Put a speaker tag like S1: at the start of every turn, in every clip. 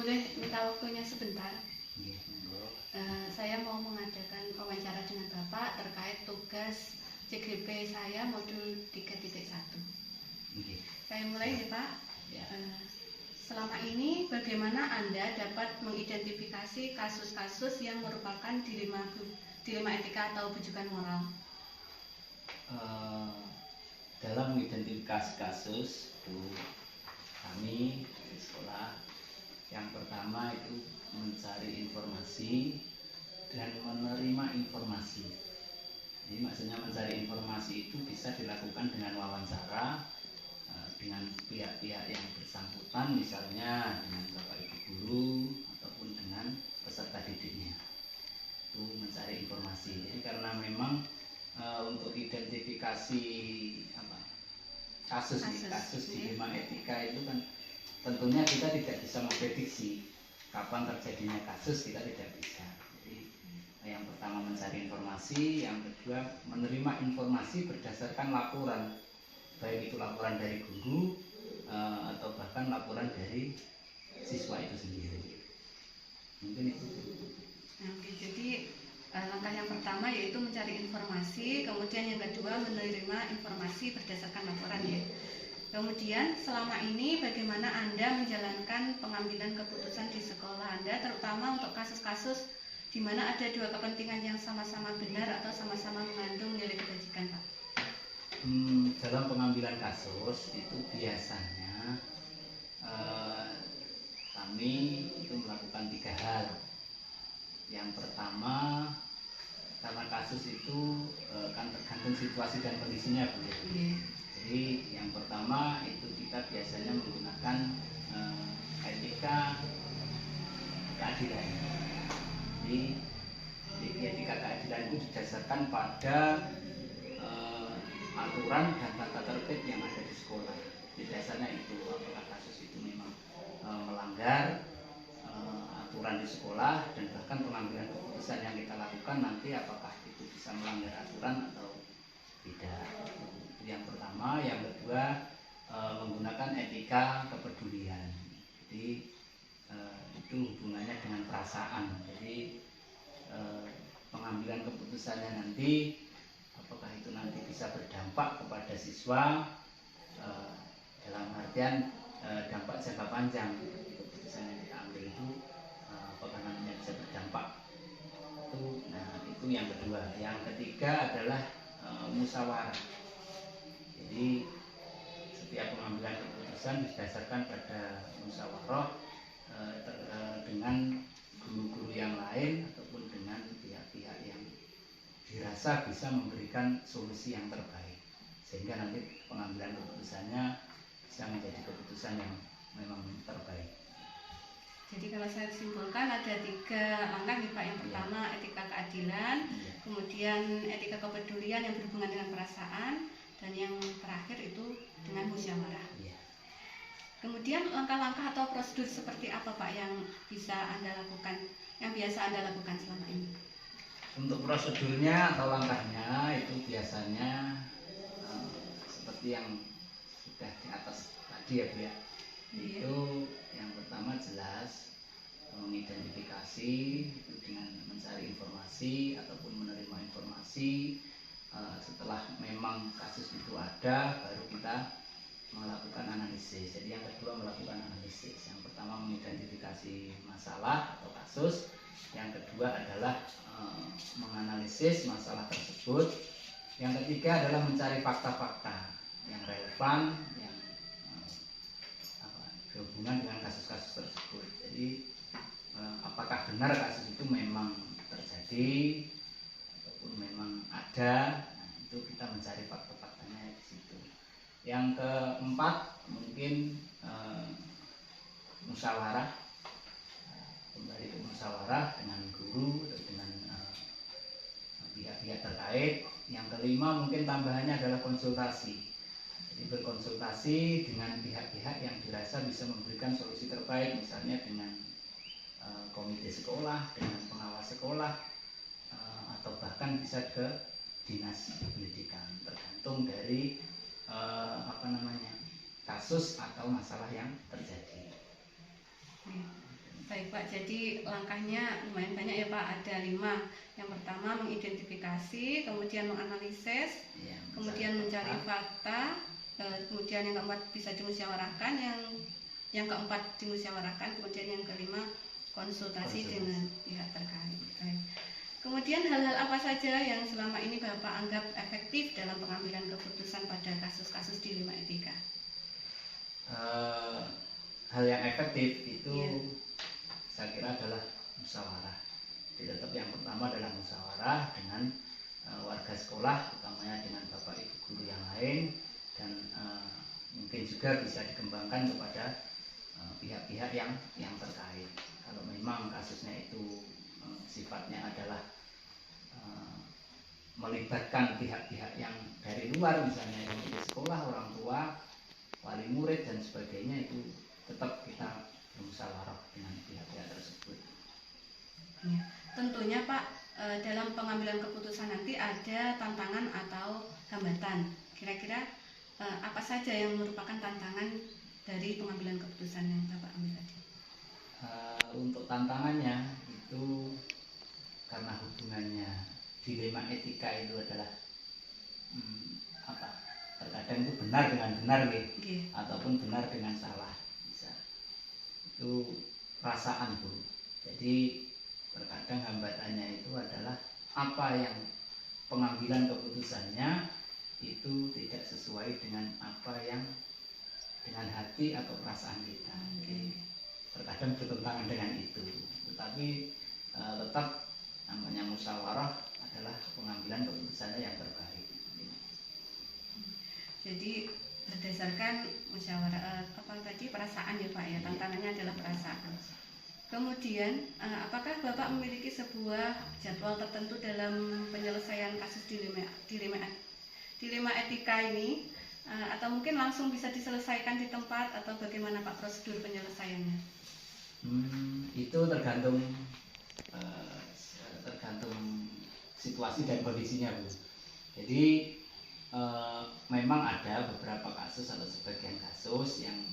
S1: boleh minta waktunya sebentar?
S2: Nggih, monggo.
S1: Saya mau mengadakan wawancara dengan Bapak terkait tugas CGP saya modul 3.1.
S2: Nggih.
S1: Saya mulai ya Pak.
S2: Ya.
S1: Selama ini bagaimana Anda dapat mengidentifikasi kasus-kasus yang merupakan dilema etika atau bujukan moral?
S2: Dalam mengidentifikasi kasus itu kami di sekolah yang pertama itu mencari informasi dan menerima informasi. Jadi maksudnya mencari informasi itu bisa dilakukan dengan wawancara dengan pihak-pihak yang bersangkutan, misalnya dengan bapak ibu guru ataupun dengan peserta didiknya. Itu mencari informasi. Jadi karena memang untuk identifikasi kasus dilema etika itu kan tentunya kita tidak bisa memprediksi kapan terjadinya kasus, kita tidak bisa. Jadi yang pertama mencari informasi, yang kedua menerima informasi berdasarkan laporan, baik itu laporan dari guru atau bahkan laporan dari siswa itu sendiri. Mungkin itu.
S1: Oke, jadi langkah yang pertama yaitu mencari informasi, kemudian yang kedua menerima informasi berdasarkan laporan ya. Kemudian selama ini bagaimana Anda menjalankan pengambilan keputusan di sekolah Anda, terutama untuk kasus-kasus di mana ada dua kepentingan yang sama-sama benar atau sama-sama mengandung nilai kebajikan, Pak?
S2: Dalam pengambilan kasus itu biasanya kami itu melakukan 3 hal. Yang pertama, karena kasus itu kan tergantung situasi dan kondisinya, Bu. Jadi yang pertama itu kita biasanya menggunakan etika keadilan. Jadi etika keadilan itu didasarkan pada aturan dan tata tertib yang ada di sekolah. Di dasarnya itu apakah kasus itu memang melanggar aturan di sekolah, dan bahkan pengambilan keputusan yang kita lakukan nanti apakah itu bisa melanggar aturan atau tidak. Yang pertama, yang kedua menggunakan etika kepedulian. Jadi itu hubungannya dengan perasaan. Jadi pengambilan keputusannya nanti apakah itu nanti bisa berdampak kepada siswa dalam artian dampak jangka panjang. Keputusan yang kita ambil itu apakah nantinya bisa berdampak. Itu yang kedua. Yang ketiga adalah musyawarah. Jadi setiap pengambilan keputusan didasarkan pada musyawarah dengan guru-guru yang lain ataupun dengan pihak-pihak yang dirasa bisa memberikan solusi yang terbaik, sehingga nanti pengambilan keputusannya bisa menjadi keputusan yang memang terbaik.
S1: Jadi kalau saya simpulkan ada 3 langkah nih Pak. Yang pertama etika keadilan, kemudian etika kepedulian yang berhubungan dengan perasaan, dan yang terakhir itu dengan musyawarah. Kemudian langkah-langkah atau prosedur seperti apa Pak yang bisa Anda lakukan, yang biasa Anda lakukan selama ini?
S2: Untuk prosedurnya atau langkahnya itu biasanya seperti yang sudah di atas tadi ya Bu ya. Itu yang pertama jelas mengidentifikasi itu dengan mencari informasi ataupun menerima informasi. Setelah memang kasus itu ada, baru kita melakukan analisis. Jadi yang kedua melakukan analisis. Yang pertama mengidentifikasi masalah atau kasus. Yang kedua adalah menganalisis masalah tersebut. Yang ketiga adalah mencari fakta-fakta yang relevan, yang berhubungan dengan kasus-kasus tersebut. Jadi apakah benar kasus itu memang terjadi ataupun memang ada. Itu kita mencari fakta-faktanya di situ. Yang keempat mungkin musyawarah, kembali ke musyawarah dengan guru atau dengan pihak-pihak terkait. Yang kelima mungkin tambahannya adalah konsultasi. Jadi berkonsultasi dengan pihak-pihak yang dirasa bisa memberikan solusi terbaik, misalnya dengan komite sekolah, dengan pengawas sekolah, atau bahkan bisa ke dinas pendidikan, tergantung dari kasus atau masalah yang terjadi.
S1: Baik Pak, jadi langkahnya lumayan banyak ya Pak, ada 5. Yang pertama mengidentifikasi, kemudian menganalisis,
S2: Ya,
S1: kemudian mencari fakta, kemudian yang keempat bisa dimusyawarahkan, yang keempat dimusyawarahkan, kemudian yang kelima konsultasi dengan pihak terkait. Baik. Kemudian hal-hal apa saja yang selama ini Bapak anggap efektif dalam pengambilan keputusan pada kasus-kasus dilema etika?
S2: Hal yang efektif itu
S1: Iya.
S2: saya kira adalah musyawarah. Jadi tetap yang pertama adalah musyawarah dengan warga sekolah, utamanya dengan bapak ibu guru yang lain, dan mungkin juga bisa dikembangkan kepada pihak-pihak yang terkait. Kalau memang kasusnya itu sifatnya adalah melibatkan pihak-pihak yang dari luar, misalnya yang di sekolah, orang tua, wali murid dan sebagainya, itu tetap kita bermusyawarah dengan pihak-pihak tersebut.
S1: Ya, tentunya Pak, dalam pengambilan keputusan nanti ada tantangan atau hambatan. Kira-kira apa saja yang merupakan tantangan dari pengambilan keputusan yang Bapak ambil tadi?
S2: Untuk tantangannya itu karena hubungannya dilema etika itu adalah terkadang itu benar dengan benar
S1: Okay.
S2: ataupun benar dengan salah, bisa. Itu perasaan Bu. Jadi terkadang hambatannya itu adalah apa yang pengambilan keputusannya itu tidak sesuai dengan apa yang dengan hati atau perasaan kita.
S1: Okay.
S2: Terkadang bertentangan dengan itu, tetapi tetap namanya musyawarah adalah pengambilan keputusannya yang terbaik.
S1: Jadi berdasarkan musyawarah perasaan ya Pak ya, tantangannya adalah perasaan. Kemudian apakah Bapak memiliki sebuah jadwal tertentu dalam penyelesaian kasus dilema etika ini, atau mungkin langsung bisa diselesaikan di tempat, atau bagaimana Pak prosedur penyelesaiannya?
S2: Itu tergantung situasi dan kondisinya Bu. Jadi memang ada beberapa kasus atau sebagian kasus yang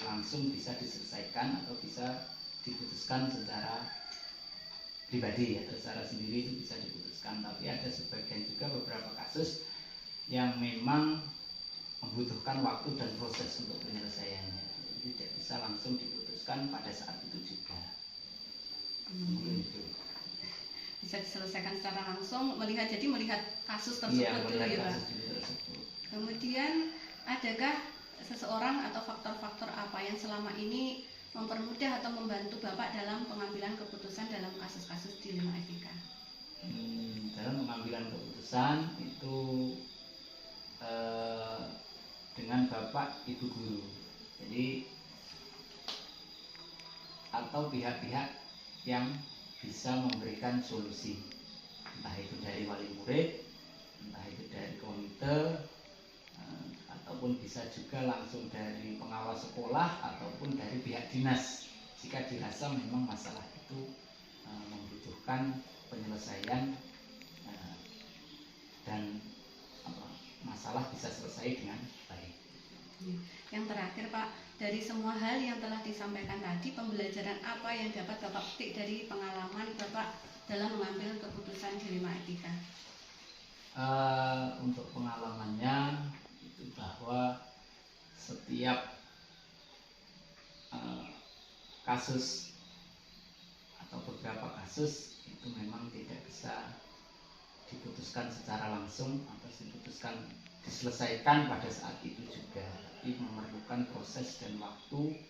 S2: langsung bisa diselesaikan atau bisa diputuskan secara pribadi ya, secara sendiri itu bisa diputuskan. Tapi ada sebagian juga beberapa kasus yang memang membutuhkan waktu dan proses untuk penyelesaiannya. Jadi tidak bisa langsung diputuskan pada saat itu juga.
S1: Bisa diselesaikan secara langsung, melihat kasus tersebut
S2: Iya,
S1: dulu ya Pak.
S2: Tersebut.
S1: Kemudian adakah seseorang atau faktor-faktor apa yang selama ini mempermudah atau membantu Bapak dalam pengambilan keputusan dalam kasus-kasus dilema etika?
S2: Dalam pengambilan keputusan itu dengan bapak ibu guru, jadi atau pihak-pihak yang bisa memberikan solusi, entah itu dari wali murid, entah itu dari komite, ataupun bisa juga langsung dari pengawas sekolah ataupun dari pihak dinas jika dirasa memang masalah itu membutuhkan penyelesaian dan masalah bisa selesai dengan baik.
S1: Yang terakhir Pak, dari semua hal yang telah disampaikan tadi, pembelajaran apa yang dapat Bapak petik dari pengalaman Bapak dalam mengambil keputusan dilema etika?
S2: Untuk pengalamannya itu bahwa setiap kasus atau beberapa kasus itu memang tidak bisa diputuskan secara langsung atau diselesaikan pada saat itu juga, tapi memerlukan proses dan waktu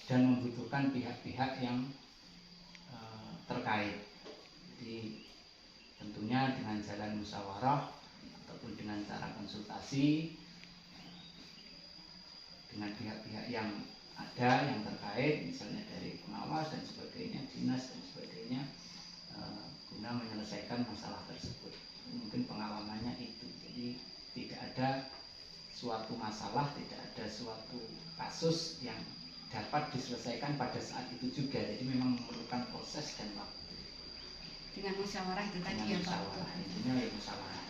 S2: dan membutuhkan pihak-pihak yang terkait. Jadi tentunya dengan jalan musyawarah ataupun dengan cara konsultasi dengan pihak-pihak yang ada yang terkait, misalnya dari pengawas dan sebagainya, dinas dan sebagainya, guna menyelesaikan masalah tersebut. Mungkin pengalamannya itu. Jadi tidak ada suatu masalah, tidak ada suatu kasus yang dapat diselesaikan pada saat itu juga. Jadi memang memerlukan proses dan waktu.
S1: Dengan musyawarah itu tadi ya Pak.
S2: Intinya ya musyawarah.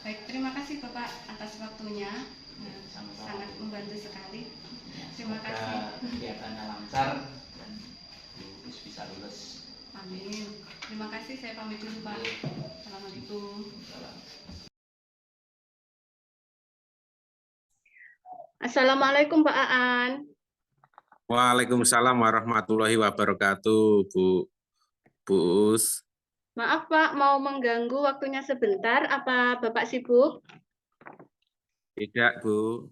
S1: Baik, terima kasih Bapak atas waktunya.
S2: Sama-sama.
S1: Sangat membantu sekali.
S2: Ya,
S1: Terima kasih.
S2: kegiatannya lancar dan bisa lulus.
S1: Amin. Terima kasih, saya pamit dulu Pak. Assalamualaikum. Assalamualaikum Pak Aan.
S3: Waalaikumsalam warahmatullahi wabarakatuh, Bu Us.
S1: Maaf Pak, mau mengganggu waktunya sebentar. Apa Bapak sibuk?
S3: Tidak, Bu.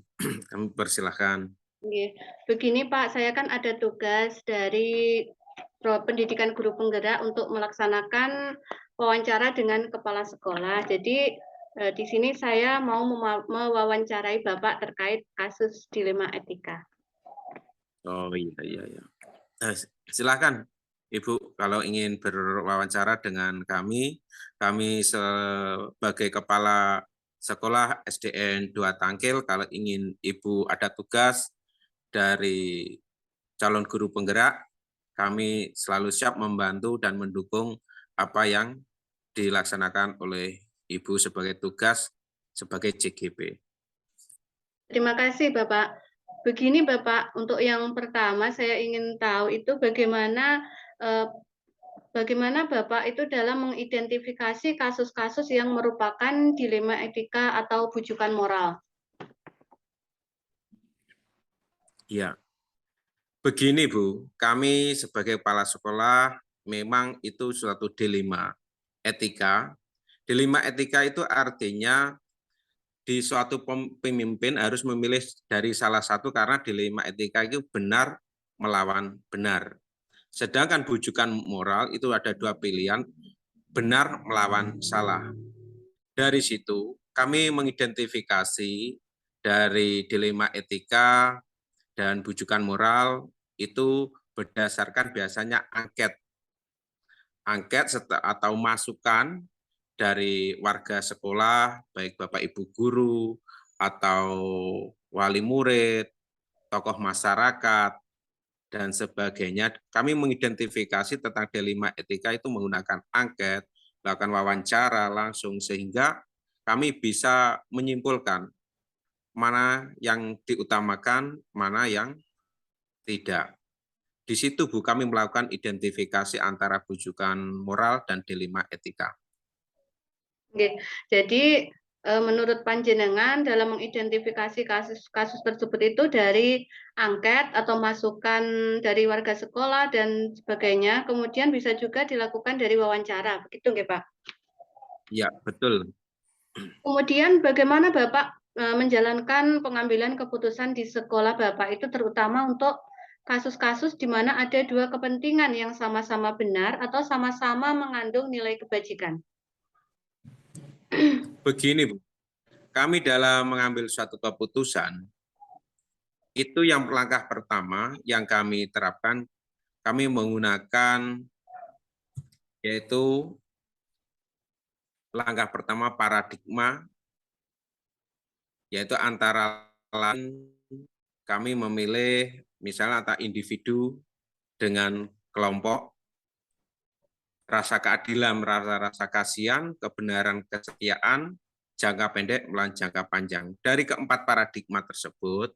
S3: Kami persilahkan.
S1: Oke. Begini Pak, saya kan ada tugas dari Pendidikan Guru Penggerak untuk melaksanakan wawancara dengan kepala sekolah. Jadi di sini saya mau mewawancarai Bapak terkait kasus dilema etika.
S3: Oh iya. Silakan, Ibu, kalau ingin berwawancara dengan kami sebagai kepala sekolah SDN 2 Tangkil, kalau ingin Ibu ada tugas dari calon guru penggerak, kami selalu siap membantu dan mendukung apa yang dilaksanakan oleh Ibu sebagai tugas sebagai CGP.
S1: Terima kasih Bapak. Begini Bapak, untuk yang pertama saya ingin tahu itu bagaimana Bapak itu dalam mengidentifikasi kasus-kasus yang merupakan dilema etika atau bujukan moral.
S3: Ya, begini Bu, kami sebagai kepala sekolah memang itu suatu dilema etika. Dilema etika itu artinya di suatu pemimpin harus memilih dari salah satu karena dilema etika itu benar melawan benar. Sedangkan bujukan moral itu ada dua pilihan, benar melawan salah. Dari situ kami mengidentifikasi dari dilema etika dan bujukan moral itu berdasarkan biasanya angket atau masukan dari warga sekolah, baik Bapak Ibu guru atau wali murid, tokoh masyarakat, dan sebagainya. Kami mengidentifikasi tentang dilema etika itu menggunakan angket, melakukan wawancara langsung, sehingga kami bisa menyimpulkan mana yang diutamakan, mana yang tidak. Di situ Bu, kami melakukan identifikasi antara bujukan moral dan dilema etika.
S1: Oke, jadi menurut Panjenengan dalam mengidentifikasi kasus-kasus tersebut itu dari angket atau masukan dari warga sekolah dan sebagainya, kemudian bisa juga dilakukan dari wawancara, begitu nggak Pak?
S3: Ya, betul.
S1: Kemudian bagaimana Bapak menjalankan pengambilan keputusan di sekolah Bapak itu terutama untuk kasus-kasus di mana ada dua kepentingan yang sama-sama benar atau sama-sama mengandung nilai kebajikan?
S3: Begini Bu, kami dalam mengambil suatu keputusan, itu yang langkah pertama yang kami terapkan, kami menggunakan yaitu langkah pertama paradigma, yaitu antara lain kami memilih misalnya antara individu dengan kelompok, rasa keadilan, rasa kasihan, kebenaran, kesetiaan, jangka pendek melawan jangka panjang. Dari keempat paradigma tersebut,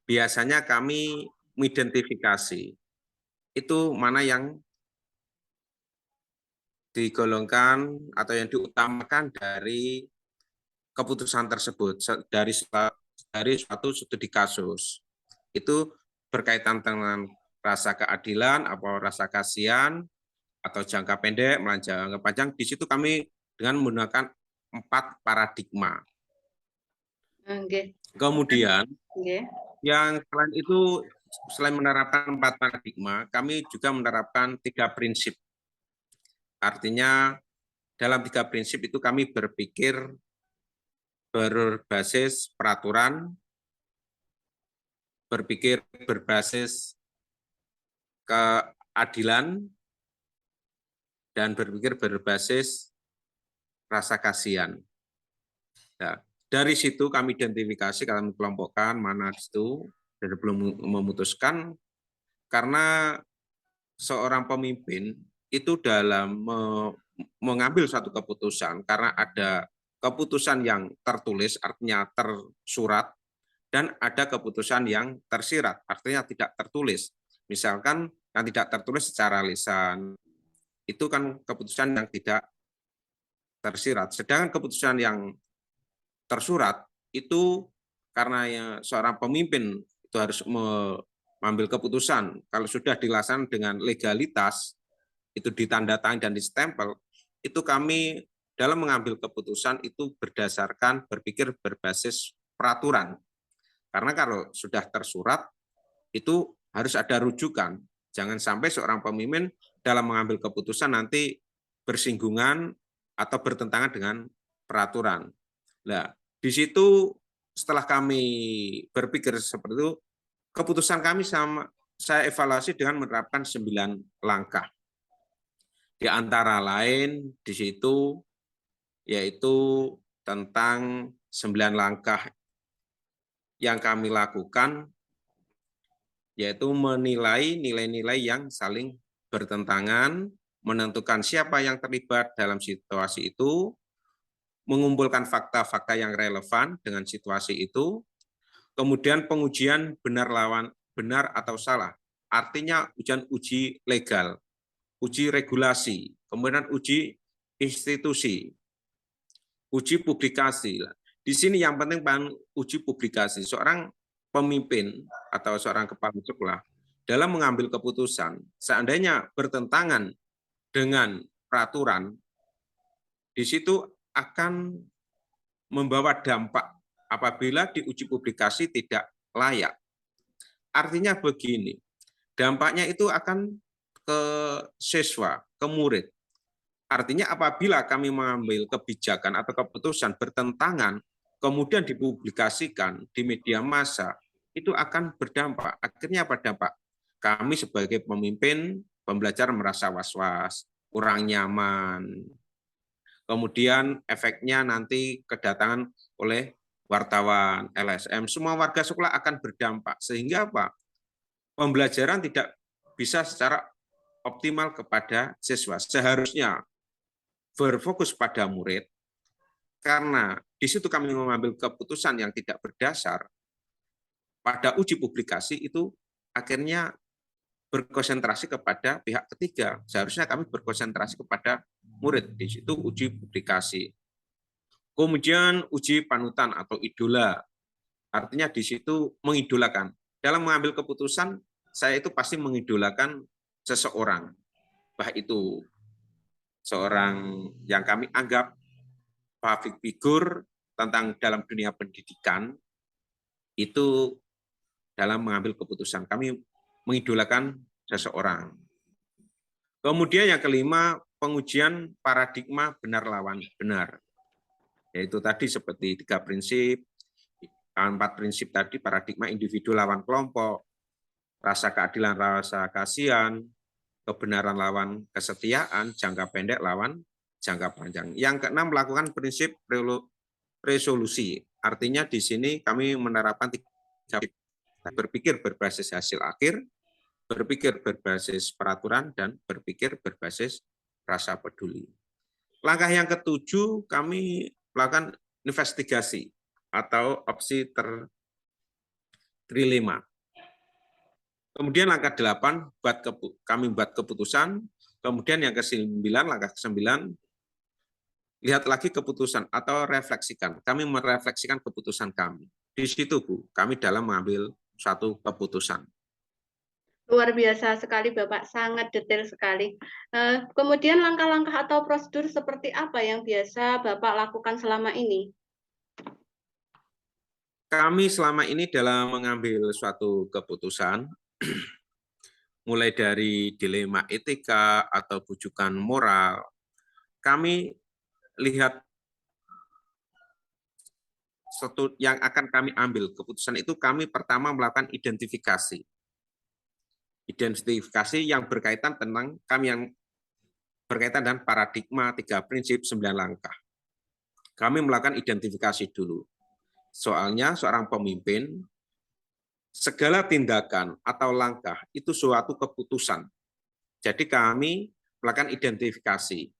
S3: biasanya kami mengidentifikasi itu mana yang digolongkan atau yang diutamakan dari keputusan tersebut dari suatu studi kasus. Itu berkaitan dengan rasa keadilan atau rasa kasihan atau jangka pendek melawan jangka panjang. Di situ kami dengan menggunakan 4 paradigma.
S1: Okay.
S3: Kemudian
S1: Okay.
S3: yang selain itu, selain menerapkan 4 paradigma, kami juga menerapkan 3 prinsip. Artinya dalam 3 prinsip itu kami berpikir berbasis peraturan, berpikir berbasis keadilan, dan berpikir berbasis rasa kasihan. Nah, dari situ kami identifikasi, kami kelompokkan mana itu, dan belum memutuskan, karena seorang pemimpin itu dalam mengambil suatu keputusan, karena ada keputusan yang tertulis, artinya tersurat, dan ada keputusan yang tersirat, artinya tidak tertulis. Misalkan yang tidak tertulis secara lisan. Itu kan keputusan yang tidak tersirat. Sedangkan keputusan yang tersurat itu karena ya seorang pemimpin itu harus mengambil keputusan. Kalau sudah dilaksanakan dengan legalitas, itu ditandatangani dan distempel, itu kami dalam mengambil keputusan itu berdasarkan berpikir berbasis peraturan. Karena kalau sudah tersurat, itu harus ada rujukan. Jangan sampai seorang pemimpin dalam mengambil keputusan nanti bersinggungan atau bertentangan dengan peraturan. Nah, di situ setelah kami berpikir seperti itu, keputusan kami saya evaluasi dengan menerapkan 9 langkah. Di antara lain di situ yaitu tentang 9 langkah yang kami lakukan, yaitu menilai nilai-nilai yang saling bertentangan, menentukan siapa yang terlibat dalam situasi itu, mengumpulkan fakta-fakta yang relevan dengan situasi itu, kemudian pengujian benar atau salah, artinya uji legal, uji regulasi, kemudian uji institusi, uji publikasi. Di sini yang penting uji publikasi. Seorang pemimpin atau seorang kepala sekolah dalam mengambil keputusan, seandainya bertentangan dengan peraturan, di situ akan membawa dampak apabila diuji publikasi tidak layak. Artinya begini, dampaknya itu akan ke siswa, ke murid. Artinya apabila kami mengambil kebijakan atau keputusan bertentangan, kemudian dipublikasikan di media massa, itu akan berdampak. Akhirnya apa dampak? Kami sebagai pemimpin, pembelajar merasa was-was, kurang nyaman. Kemudian efeknya nanti kedatangan oleh wartawan, LSM, semua warga sekolah akan berdampak. Sehingga apa? Pembelajaran tidak bisa secara optimal kepada siswa. Seharusnya berfokus pada murid, karena di situ kami mengambil keputusan yang tidak berdasar pada uji publikasi itu akhirnya berkonsentrasi kepada pihak ketiga. Seharusnya kami berkonsentrasi kepada murid, di situ uji publikasi. Kemudian uji panutan atau idola, artinya di situ mengidolakan. Dalam mengambil keputusan, saya itu pasti mengidolakan seseorang, baik itu seorang yang kami anggap public figure tentang dalam dunia pendidikan, itu dalam mengambil keputusan. Kami mengidolakan seseorang. Kemudian yang kelima, pengujian paradigma benar lawan benar. Yaitu tadi seperti 3 prinsip, 4 prinsip tadi, paradigma individu lawan kelompok, rasa keadilan, rasa kasihan, kebenaran lawan kesetiaan, jangka pendek lawan jangka panjang. Yang keenam, melakukan prinsip resolusi. Artinya di sini kami menerapkan 3 berpikir berbasis hasil akhir, berpikir berbasis peraturan, dan berpikir berbasis rasa peduli. Langkah yang ketujuh, kami melakukan investigasi atau opsi trilema. Kemudian langkah 8, kami buat keputusan. Kemudian yang ke-9, langkah ke-9, lihat lagi keputusan atau refleksikan. Kami merefleksikan keputusan kami. Di situ, Bu, kami dalam mengambil suatu keputusan.
S1: Luar biasa sekali, Bapak. Sangat detail sekali. Kemudian langkah-langkah atau prosedur seperti apa yang biasa Bapak lakukan selama ini?
S3: Kami selama ini dalam mengambil suatu keputusan, mulai dari dilema etika atau bujukan moral, kami lihat yang akan kami ambil keputusan itu, kami pertama melakukan identifikasi. Identifikasi yang berkaitan tentang kami yang berkaitan dengan paradigma 3 prinsip 9 langkah. Kami melakukan identifikasi dulu. Soalnya seorang pemimpin, segala tindakan atau langkah itu suatu keputusan. Jadi kami melakukan identifikasi.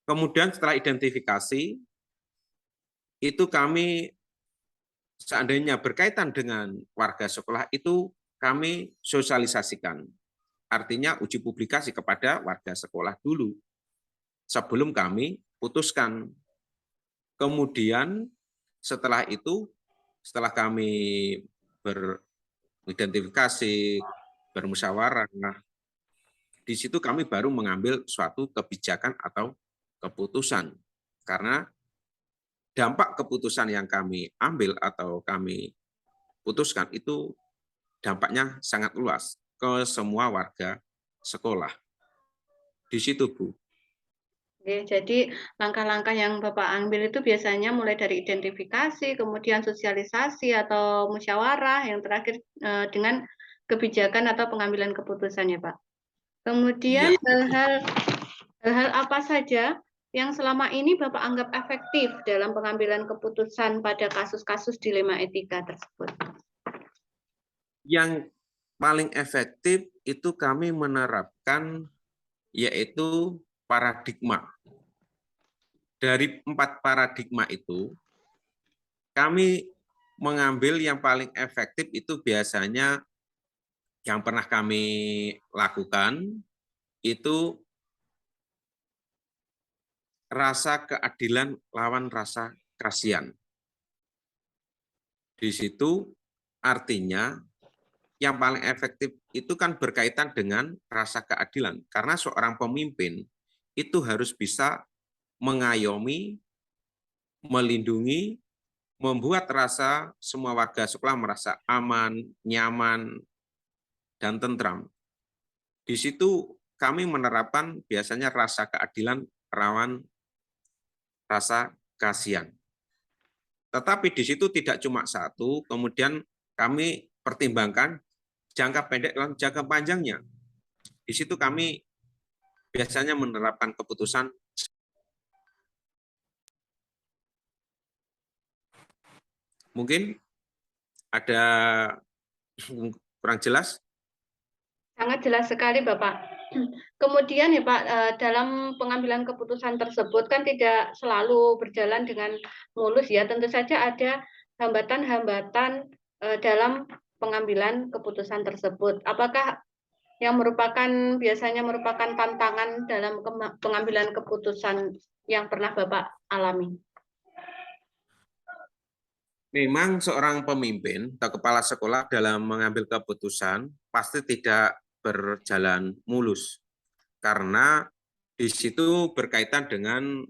S3: Kemudian setelah identifikasi, itu kami seandainya berkaitan dengan warga sekolah itu kami sosialisasikan. artinya uji publikasi kepada warga sekolah dulu sebelum kami putuskan. Kemudian setelah itu, setelah kami beridentifikasi, bermusyawarah, di situ kami baru mengambil suatu kebijakan atau keputusan. Karena dampak keputusan yang kami ambil atau kami putuskan itu dampaknya sangat luas ke semua warga sekolah. Di situ, Bu.
S1: Oke, jadi langkah-langkah yang Bapak ambil itu biasanya mulai dari identifikasi, kemudian sosialisasi atau musyawarah, yang terakhir dengan kebijakan atau pengambilan keputusan ya Pak. Kemudian
S3: Iya.
S1: hal-hal apa saja yang selama ini Bapak anggap efektif dalam pengambilan keputusan pada kasus-kasus dilema etika tersebut?
S3: Yang paling efektif itu kami menerapkan yaitu paradigma. Dari 4 paradigma itu, kami mengambil yang paling efektif itu biasanya yang pernah kami lakukan itu rasa keadilan lawan rasa kasihan. Di situ artinya yang paling efektif itu kan berkaitan dengan rasa keadilan. Karena seorang pemimpin itu harus bisa mengayomi, melindungi, membuat rasa semua warga sekolah merasa aman, nyaman, dan tentram. Di situ kami menerapkan biasanya rasa keadilan rawan rasa kasihan. Tetapi di situ tidak cuma satu, kemudian kami pertimbangkan jangka pendek dan jangka panjangnya. Di situ kami biasanya menerapkan keputusan. Mungkin ada kurang jelas?
S1: Sangat jelas sekali Bapak. Kemudian ya Pak, dalam pengambilan keputusan tersebut kan tidak selalu berjalan dengan mulus ya. Tentu saja ada hambatan-hambatan dalam pengambilan keputusan tersebut. Apakah yang biasanya merupakan tantangan dalam pengambilan keputusan yang pernah Bapak alami?
S3: Memang seorang pemimpin atau kepala sekolah dalam mengambil keputusan pasti tidak berjalan mulus. Karena di situ berkaitan dengan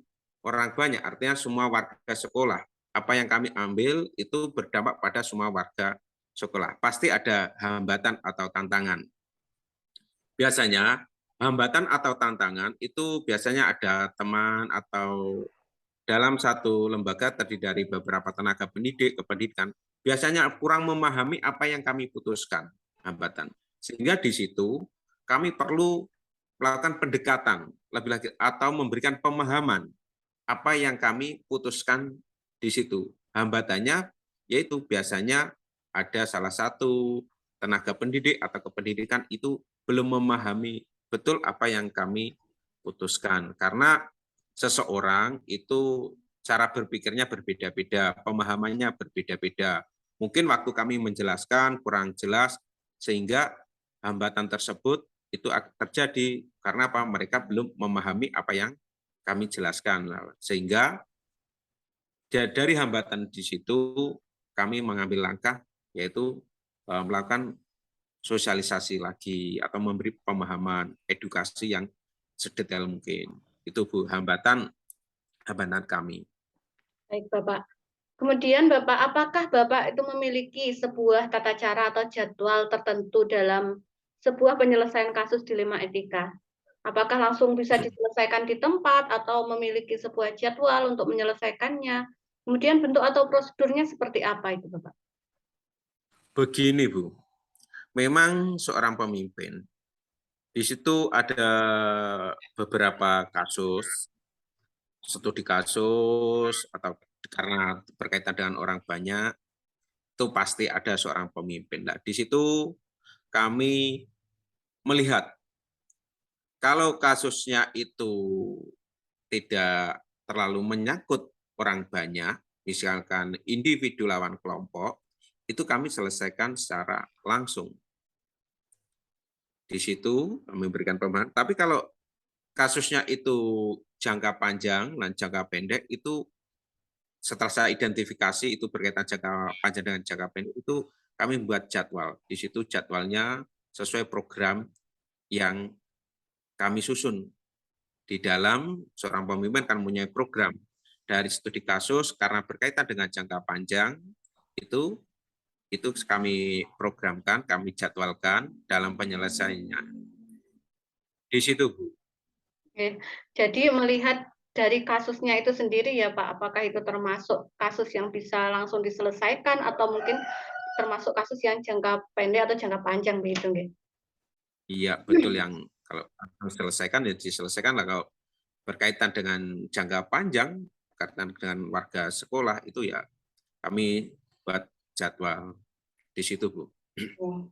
S3: orang banyak, artinya semua warga sekolah. Apa yang kami ambil itu berdampak pada semua warga sekolah. Pasti ada hambatan atau tantangan. Biasanya hambatan atau tantangan itu biasanya ada teman atau dalam satu lembaga terdiri dari beberapa tenaga pendidik, kependidikan, biasanya kurang memahami apa yang kami putuskan, hambatan. Sehingga di situ kami perlu melakukan pendekatan lebih lagi atau memberikan pemahaman apa yang kami putuskan di situ. Hambatannya yaitu biasanya ada salah satu tenaga pendidik atau kependidikan itu belum memahami betul apa yang kami putuskan. Karena seseorang itu cara berpikirnya berbeda-beda, pemahamannya berbeda-beda. Mungkin waktu kami menjelaskan kurang jelas, sehingga hambatan tersebut itu terjadi karena apa? Mereka belum memahami apa yang kami jelaskan. Sehingga dari hambatan di situ kami mengambil langkah yaitu melakukan sosialisasi lagi atau memberi pemahaman edukasi yang sedetail mungkin. Itu Bu, hambatan kami.
S1: Baik Bapak. Kemudian Bapak, apakah Bapak itu memiliki sebuah tata cara atau jadwal tertentu dalam sebuah penyelesaian kasus dilema etika? Apakah langsung bisa diselesaikan di tempat atau memiliki sebuah jadwal untuk menyelesaikannya? Kemudian bentuk atau prosedurnya seperti apa itu Bapak?
S3: Begini Bu, memang seorang pemimpin, di situ ada beberapa kasus, studi kasus, atau karena berkaitan dengan orang banyak, itu pasti ada seorang pemimpin. Nah, di situ kami melihat kalau kasusnya itu tidak terlalu menyangkut orang banyak, misalkan individu lawan kelompok, itu kami selesaikan secara langsung. Di situ kami memberikan pemahaman. Tapi kalau kasusnya itu jangka panjang dan jangka pendek, itu setelah saya identifikasi itu berkaitan jangka panjang dengan jangka pendek, itu kami buat jadwal. Di situ jadwalnya sesuai program yang kami susun. Di dalam seorang pemimpin kan mempunyai program. Dari studi kasus karena berkaitan dengan jangka panjang, itu kami programkan, kami jadwalkan dalam penyelesaiannya. Di situ, Bu.
S1: Oke. Jadi melihat dari kasusnya itu sendiri ya Pak, apakah itu termasuk kasus yang bisa langsung diselesaikan atau mungkin termasuk kasus yang jangka pendek atau jangka panjang begitu nggih?
S3: Iya, betul, yang kalau harus selesaikan ya diselesaikan lah. Kalau berkaitan dengan jangka panjang, berkaitan dengan warga sekolah, itu ya kami buat jadwal di situ, Bu.
S1: Oh.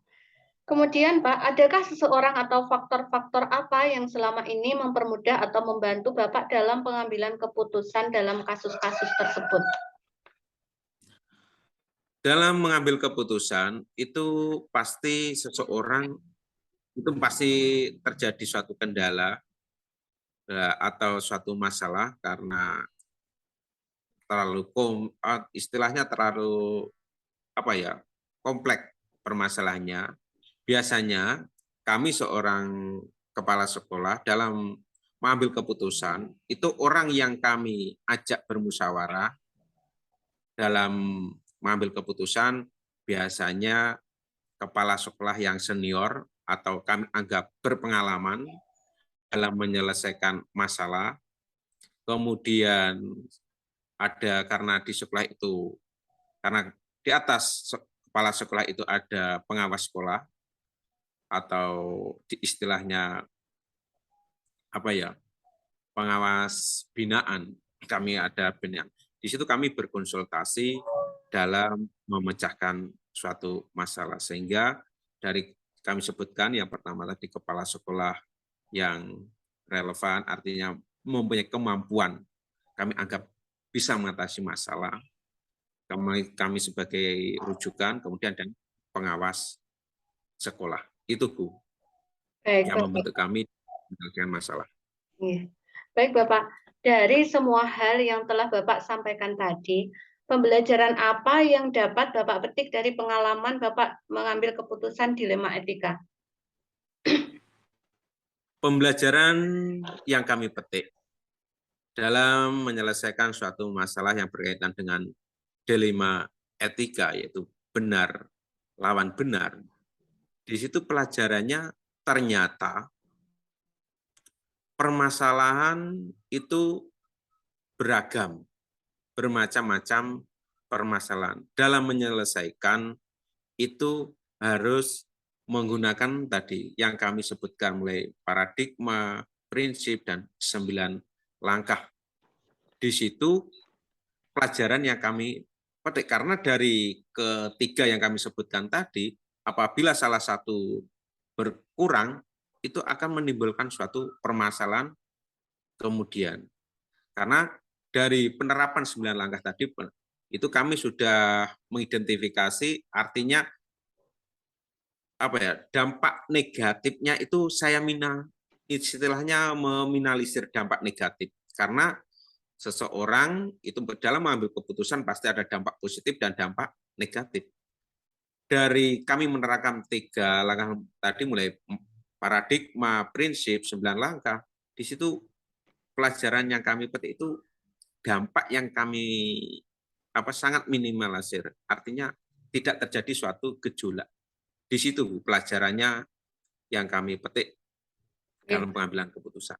S1: Kemudian Pak, adakah seseorang atau faktor-faktor apa yang selama ini mempermudah atau membantu Bapak dalam pengambilan keputusan dalam kasus-kasus tersebut?
S3: Dalam mengambil keputusan, itu pasti seseorang, itu pasti terjadi suatu kendala atau suatu masalah karena terlalu istilahnya terlalu apa ya, kompleks permasalahannya. Biasanya kami seorang kepala sekolah dalam mengambil keputusan itu orang yang kami ajak bermusyawarah dalam mengambil keputusan, biasanya kepala sekolah yang senior atau kami anggap berpengalaman dalam menyelesaikan masalah. Kemudian ada, karena di sekolah itu, karena di atas kepala sekolah itu ada pengawas sekolah atau di istilahnya apa ya, pengawas binaan. Kami ada binaan. Di situ kami berkonsultasi dalam memecahkan suatu masalah, sehingga dari kami sebutkan yang pertama tadi kepala sekolah yang relevan, artinya mempunyai kemampuan, kami anggap bisa mengatasi masalah. Kami sebagai rujukan, kemudian dan pengawas sekolah. Itu Bu,
S1: Baik,
S3: yang
S1: Bapak.
S3: membentuk kami menyelesaikan masalah.
S1: Iya. Baik, Bapak. Dari semua hal yang telah Bapak sampaikan tadi, pembelajaran apa yang dapat Bapak petik dari pengalaman Bapak mengambil keputusan dilema etika?
S3: Pembelajaran yang kami petik dalam menyelesaikan suatu masalah yang berkaitan dengan dilema etika, yaitu benar lawan benar. Di situ pelajarannya ternyata permasalahan itu beragam, bermacam-macam permasalahan. Dalam menyelesaikan itu harus menggunakan tadi yang kami sebutkan, mulai paradigma, prinsip, dan 9 langkah. Di situ pelajaran yang kami petik, karena dari ketiga yang kami sebutkan tadi, apabila salah satu berkurang, itu akan menimbulkan suatu permasalahan kemudian. Karena dari penerapan 9 langkah tadi, itu kami sudah mengidentifikasi, artinya apa ya, dampak negatifnya itu istilahnya meminimalisir dampak negatif, karena seseorang itu dalam mengambil keputusan pasti ada dampak positif dan dampak negatif. Dari kami menerapkan 3 langkah tadi, mulai paradigma, prinsip, 9 langkah, di situ pelajaran yang kami petik itu dampak yang kami sangat minimalisir, artinya tidak terjadi suatu gejolak. Di situ pelajarannya yang kami petik dalam pengambilan keputusan.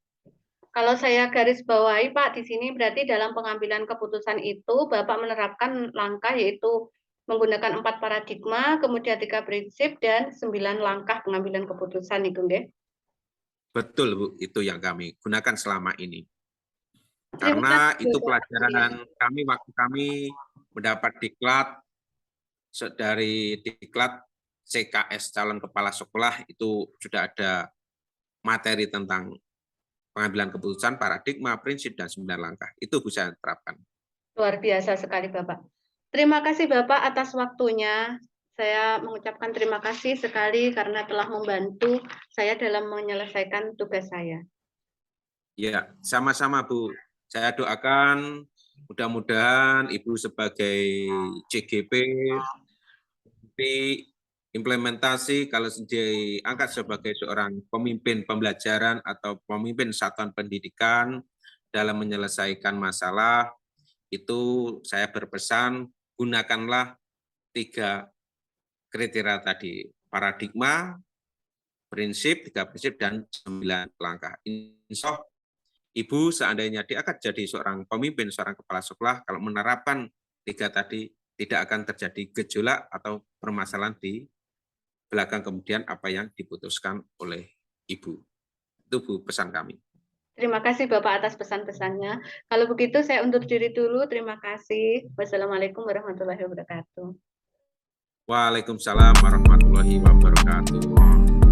S1: Kalau saya garis bawahi Pak, di sini berarti dalam pengambilan keputusan itu Bapak menerapkan langkah yaitu menggunakan 4 paradigma, kemudian 3 prinsip, dan 9 langkah pengambilan keputusan itu, nggih?
S3: Betul Bu, itu yang kami gunakan selama ini.
S1: Terima
S3: Karena
S1: kasih,
S3: itu
S1: Bapak.
S3: pelajaran kami waktu kami mendapat diklat, dari diklat CKS calon kepala sekolah, itu sudah ada materi tentang pengambilan keputusan, paradigma, prinsip, dan 9 langkah. Itu bisa terapkan.
S1: Luar biasa sekali Bapak. Terima kasih Bapak atas waktunya. Saya mengucapkan terima kasih sekali karena telah membantu saya dalam menyelesaikan tugas saya.
S3: Ya, sama-sama Bu. Saya doakan mudah-mudahan Ibu sebagai CGP implementasi kalau diangkat sebagai seorang pemimpin pembelajaran atau pemimpin satuan pendidikan dalam menyelesaikan masalah, itu saya berpesan gunakanlah 3 kriteria tadi, paradigma, prinsip, 3 prinsip, dan 9 langkah. Insya Allah, Ibu seandainya diangkat jadi seorang pemimpin, seorang kepala sekolah, kalau menerapkan 3 tadi, tidak akan terjadi gejolak atau permasalahan di belakang kemudian apa yang diputuskan oleh Ibu. Itu Bu pesan kami.
S1: Terima kasih Bapak atas pesan-pesannya. Kalau begitu saya undur diri dulu. Terima kasih. Wassalamualaikum warahmatullahi wabarakatuh.
S3: Waalaikumsalam warahmatullahi wabarakatuh.